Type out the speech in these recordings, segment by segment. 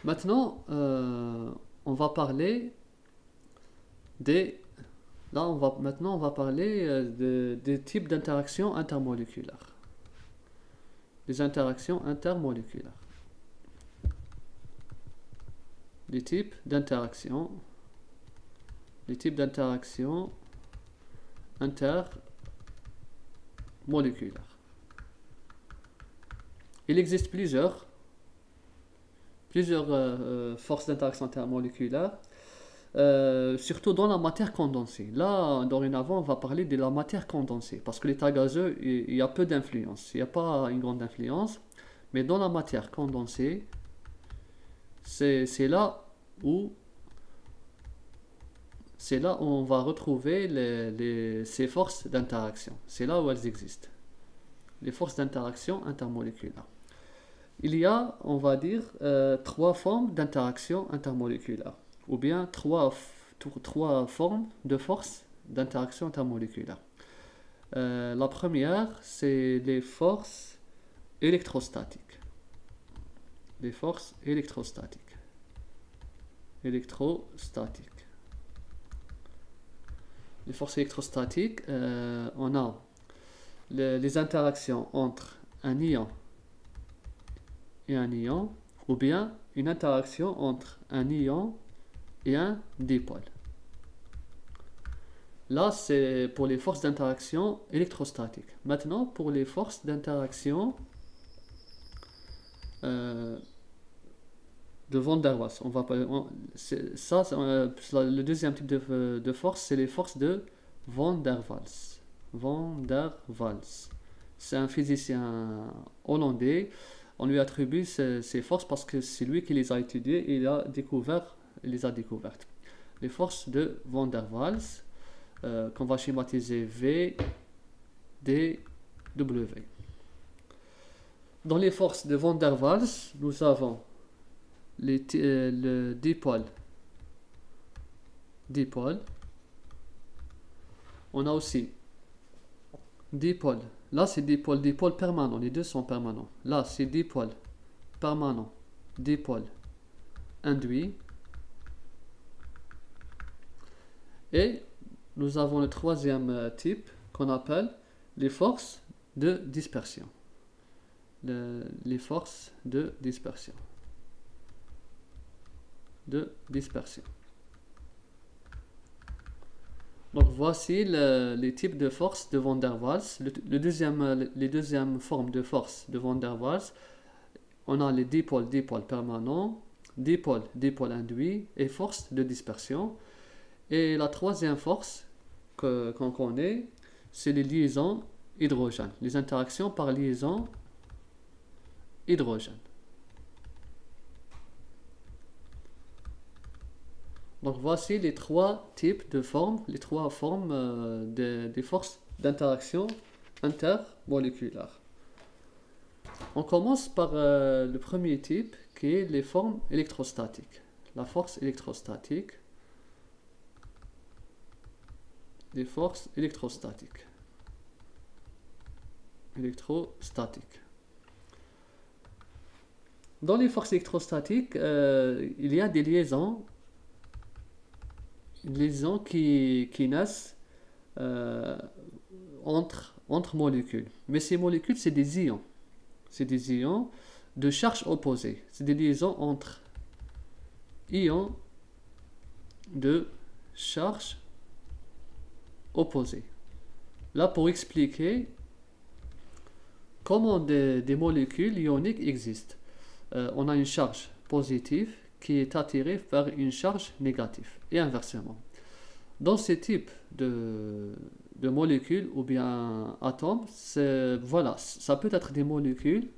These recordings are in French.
Maintenant, on va parler des... Maintenant, on va parler des types d'interactions intermoléculaires. Des interactions intermoléculaires. Des types d'interactions. Les types d'interactions intermoléculaires. Il existe plusieurs forces d'interaction intermoléculaire, surtout dans la matière condensée. Là, dorénavant, on va parler de la matière condensée, parce que l'état gazeux, il y a peu d'influence, il n'y a pas une grande influence, mais dans la matière condensée, c'est là où on va retrouver ces forces d'interaction. C'est là où elles existent. Les forces d'interaction intermoléculaires. Il y a, on va dire, trois formes d'interaction intermoléculaire, ou bien trois formes de forces d'interaction intermoléculaire. La première, c'est les forces électrostatiques. Les forces électrostatiques. Les forces électrostatiques, on a les interactions entre un ion et un ion, ou bien une interaction entre un ion et un dipôle. Là, c'est pour les forces d'interaction électrostatiques. Maintenant, pour les forces d'interaction de Van der Waals, le deuxième type de force, c'est les forces de Van der Waals. Van der Waals. C'est un physicien hollandais. On lui attribue ces forces parce que c'est lui qui les a étudiées et il les a découvertes. Les forces de Van der Waals, qu'on va schématiser V, D, W. Dans les forces de Van der Waals, nous avons le dipôle. On a aussi dipôle. Là, c'est dipôle permanent. Les deux sont permanents. Là, c'est dipôle permanent, dipôle induit. Et nous avons le troisième type qu'on appelle les forces de dispersion. Les forces de dispersion. Donc voici les types de forces de Van der Waals. Les deuxièmes formes de force de Van der Waals, on a les dipôles permanents, dipôle induit et force de dispersion. Et la troisième force qu'on connaît, c'est les liaisons hydrogènes, les interactions par liaison hydrogène. Donc voici les trois types de formes, les trois formes des forces d'interaction intermoléculaire. On commence par le premier type qui est les formes électrostatiques. La force électrostatique. Les forces électrostatiques. Dans les forces électrostatiques, il y a des liaisons qui naissent entre molécules. Mais ces molécules, c'est des ions. C'est des ions de charge opposée. C'est des liaisons entre ions de charge opposée. Là, pour expliquer comment des molécules ioniques existent. On a une charge positive qui est attirée par une charge négative et inversement. Dans ces types de molécules ou bien atomes, voilà, ça peut être des molécules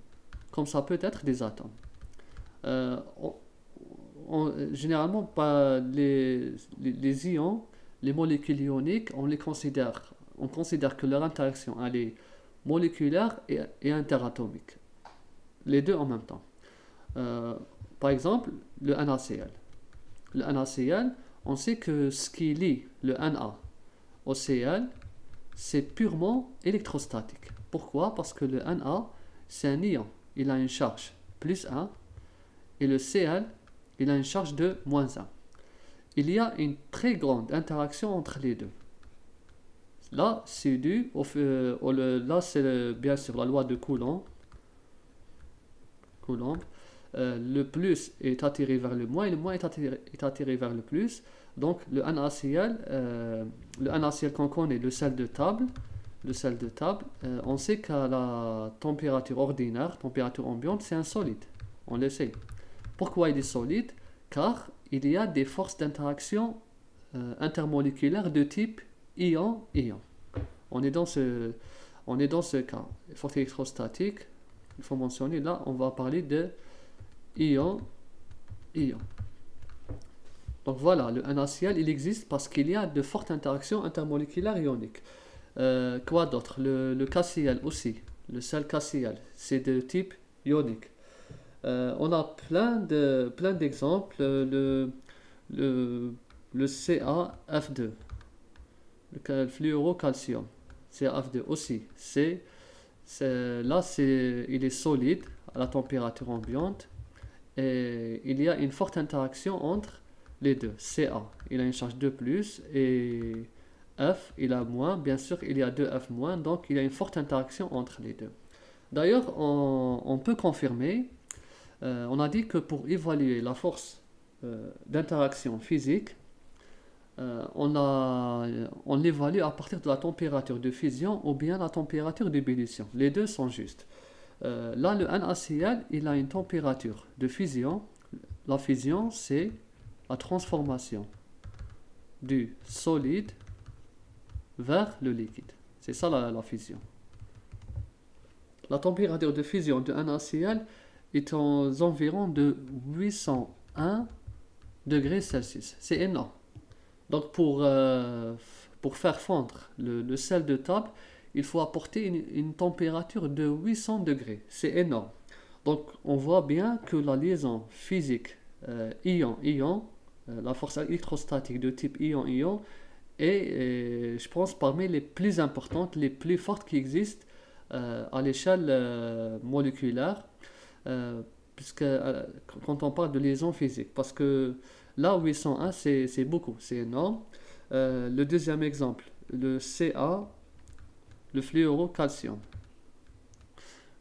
comme ça peut être des atomes. Généralement, pas les ions, les molécules ioniques, on considère que leur interaction elle est moléculaire et interatomique. Les deux en même temps. Par exemple, le NaCl. Le NaCl, on sait que ce qui lie le Na au Cl, c'est purement électrostatique. Pourquoi? Parce que le Na, c'est un ion. Il a une charge plus 1. Et le Cl, il a une charge de -1. Il y a une très grande interaction entre les deux. Là, c'est dû là, c'est bien sûr la loi de Coulomb. Le plus est attiré vers le moins et le moins est attiré vers le plus. Donc le NaCl qu'on connaît, le sel de table, on sait qu'à la température ordinaire, température ambiante, c'est un solide. On le sait. Pourquoi il est solide? Car il y a des forces d'interaction intermoléculaires de type ion-ion. On est dans ce cas. Les forces électrostatiques, il faut mentionner, là, on va parler de ion-ion. Donc voilà, le NaCl, il existe parce qu'il y a de fortes interactions intermoléculaires ioniques. Quoi d'autre? Le KCl aussi, le sel KCl, c'est de type ionique. On a plein d'exemples. Le CaF2, le fluorocalcium, CaF2 aussi. Il est solide à la température ambiante et il y a une forte interaction entre les deux. Ca, il a une charge de plus et F, il a moins. Bien sûr, il y a 2F moins, donc il y a une forte interaction entre les deux. D'ailleurs, on peut confirmer, on a dit que pour évaluer la force d'interaction physique, on l'évalue à partir de la température de fusion ou bien la température d'ébullition. Les deux sont justes. Là, le NaCl, il a une température de fusion. La fusion, c'est la transformation du solide vers le liquide. C'est ça la fusion. La température de fusion de NaCl est aux environs de 801 degrés Celsius. C'est énorme. Donc pour faire fondre le sel de table, il faut apporter une température de 800 degrés. C'est énorme. Donc on voit bien que la liaison physique ion-ion, la force électrostatique de type ion-ion, est, je pense, parmi les plus importantes, les plus fortes qui existent à l'échelle moléculaire, puisque quand on parle de liaison physique, parce que là 801 c'est beaucoup, c'est énorme. Le deuxième exemple, le Ca, le fluorocalcium.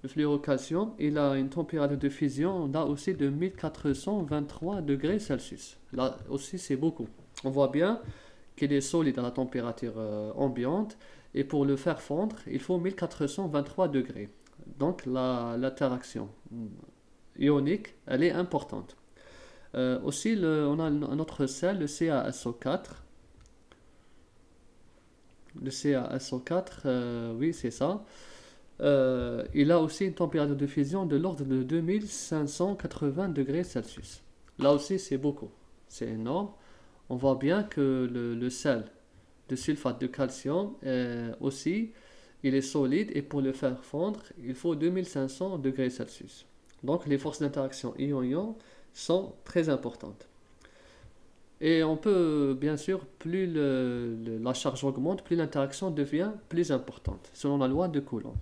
Le fluorocalcium, il a une température de fusion là aussi de 1423 degrés Celsius. Là aussi c'est beaucoup. On voit bien qu'il est solide à la température ambiante et pour le faire fondre, il faut 1423 degrés. Donc l'interaction ionique, elle est importante. Aussi, on a un autre sel, le CaSO4. Le CaSO4, oui, c'est ça. Il a aussi une température de fusion de l'ordre de 2580 degrés Celsius. Là aussi, c'est beaucoup. C'est énorme. On voit bien que le sel de sulfate de calcium aussi, il est solide et pour le faire fondre, il faut 2500 degrés Celsius. Donc les forces d'interaction ion-ion sont très importantes. Et on peut, bien sûr, plus la charge augmente, plus l'interaction devient plus importante, selon la loi de Coulomb.